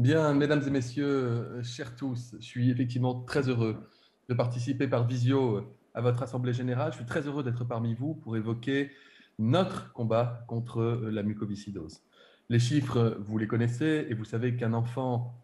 Bien, mesdames et messieurs, chers tous, je suis effectivement très heureux de participer par visio à votre assemblée générale. Je suis très heureux d'être parmi vous pour évoquer notre combat contre la mucoviscidose. Les chiffres, vous les connaissez et vous savez qu'un enfant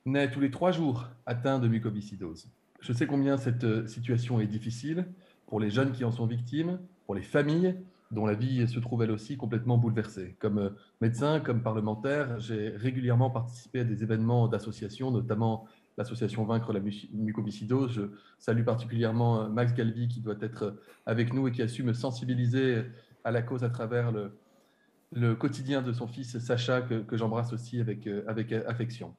naît tous les 3 jours atteint de mucoviscidose. Je sais combien cette situation est difficile pour les jeunes qui en sont victimes, pour les familles dont la vie se trouve elle aussi complètement bouleversée. Comme médecin, comme parlementaire, j'ai régulièrement participé à des événements d'associations, notamment l'association Vaincre la mucoviscidose. Je salue particulièrement Max Galvi qui doit être avec nous et qui a su me sensibiliser à la cause à travers le quotidien de son fils Sacha, que j'embrasse aussi avec affection.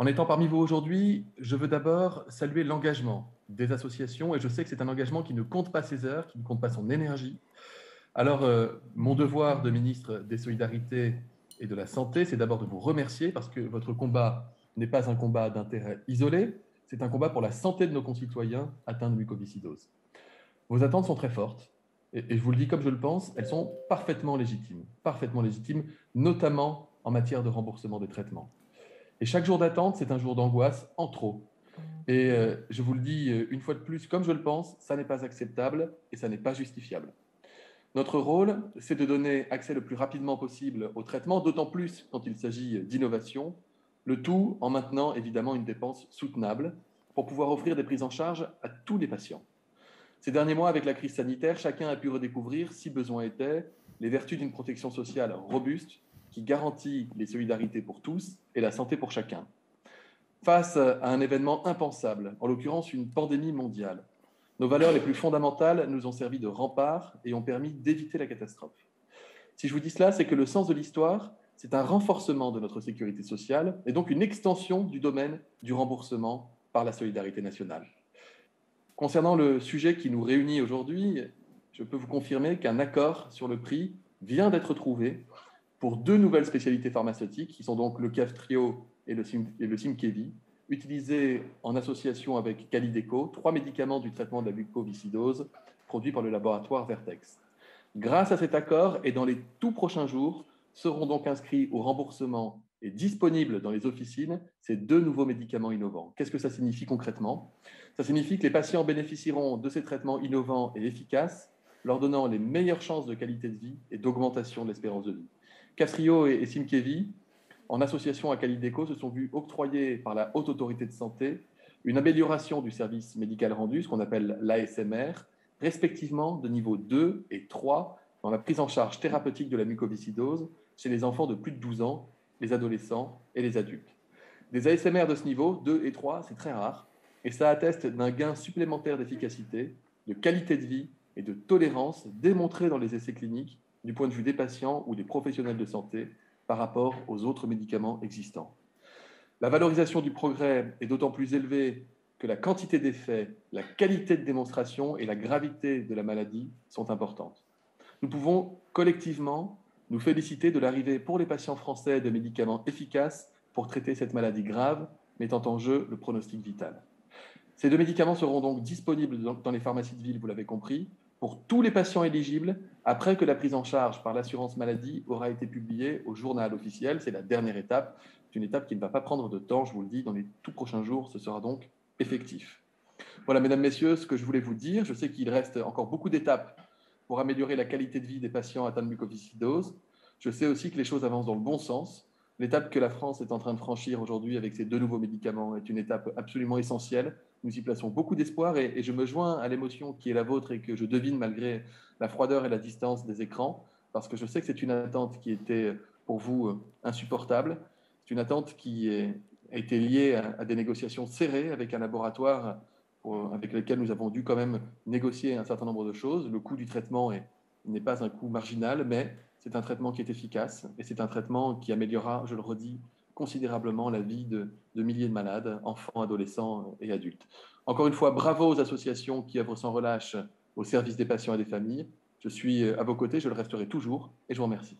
En étant parmi vous aujourd'hui, je veux d'abord saluer l'engagement des associations et je sais que c'est un engagement qui ne compte pas ses heures, qui ne compte pas son énergie. Alors, mon devoir de ministre des Solidarités et de la Santé, c'est d'abord de vous remercier parce que votre combat n'est pas un combat d'intérêt isolé, c'est un combat pour la santé de nos concitoyens atteints de mucoviscidose. Vos attentes sont très fortes et je vous le dis comme je le pense, elles sont parfaitement légitimes, notamment en matière de remboursement des traitements. Et chaque jour d'attente, c'est un jour d'angoisse en trop. Et je vous le dis une fois de plus, comme je le pense, ça n'est pas acceptable et ça n'est pas justifiable. Notre rôle, c'est de donner accès le plus rapidement possible au traitement, d'autant plus quand il s'agit d'innovation, le tout en maintenant évidemment une dépense soutenable pour pouvoir offrir des prises en charge à tous les patients. Ces derniers mois, avec la crise sanitaire, chacun a pu redécouvrir, si besoin était, les vertus d'une protection sociale robuste qui garantit les solidarités pour tous et la santé pour chacun. Face à un événement impensable, en l'occurrence une pandémie mondiale, nos valeurs les plus fondamentales nous ont servi de rempart et ont permis d'éviter la catastrophe. Si je vous dis cela, c'est que le sens de l'histoire, c'est un renforcement de notre sécurité sociale et donc une extension du domaine du remboursement par la solidarité nationale. Concernant le sujet qui nous réunit aujourd'hui, je peux vous confirmer qu'un accord sur le prix vient d'être trouvé pour 2 nouvelles spécialités pharmaceutiques, qui sont donc le Kaftrio et le Simkevi, utilisés en association avec Calideco, 3 médicaments du traitement de la mucoviscidose produits par le laboratoire Vertex. Grâce à cet accord et dans les tout prochains jours, seront donc inscrits au remboursement et disponibles dans les officines ces 2 nouveaux médicaments innovants. Qu'est-ce que ça signifie concrètement? Ça signifie que les patients bénéficieront de ces traitements innovants et efficaces, leur donnant les meilleures chances de qualité de vie et d'augmentation de l'espérance de vie. Castrio et Simkevi, en association à Calideco, se sont vus octroyer par la Haute Autorité de Santé une amélioration du service médical rendu, ce qu'on appelle l'ASMR, respectivement de niveau 2 et 3 dans la prise en charge thérapeutique de la mucoviscidose chez les enfants de plus de 12 ans, les adolescents et les adultes. Des ASMR de ce niveau, 2 et 3, c'est très rare, et ça atteste d'un gain supplémentaire d'efficacité, de qualité de vie et de tolérance démontré dans les essais cliniques du point de vue des patients ou des professionnels de santé par rapport aux autres médicaments existants. La valorisation du progrès est d'autant plus élevée que la quantité d'effets, la qualité de démonstration et la gravité de la maladie sont importantes. Nous pouvons collectivement nous féliciter de l'arrivée pour les patients français de médicaments efficaces pour traiter cette maladie grave, mettant en jeu le pronostic vital. Ces 2 médicaments seront donc disponibles dans les pharmacies de ville, vous l'avez compris, pour tous les patients éligibles après que la prise en charge par l'assurance maladie aura été publiée au journal officiel. C'est la dernière étape. C'est une étape qui ne va pas prendre de temps, je vous le dis, dans les tout prochains jours, ce sera donc effectif. Voilà, mesdames, messieurs, ce que je voulais vous dire. Je sais qu'il reste encore beaucoup d'étapes pour améliorer la qualité de vie des patients atteints de mucoviscidose. Je sais aussi que les choses avancent dans le bon sens. L'étape que la France est en train de franchir aujourd'hui avec ces 2 nouveaux médicaments est une étape absolument essentielle. Nous y plaçons beaucoup d'espoir et je me joins à l'émotion qui est la vôtre et que je devine malgré la froideur et la distance des écrans, parce que je sais que c'est une attente qui était pour vous insupportable. C'est une attente qui a été liée à des négociations serrées avec un laboratoire avec lequel nous avons dû quand même négocier un certain nombre de choses. Le coût du traitement n'est pas un coût marginal, mais c'est un traitement qui est efficace et c'est un traitement qui améliorera, je le redis, considérablement la vie de milliers de malades, enfants, adolescents et adultes. Encore une fois, bravo aux associations qui œuvrent sans relâche au service des patients et des familles. Je suis à vos côtés, je le resterai toujours et je vous remercie.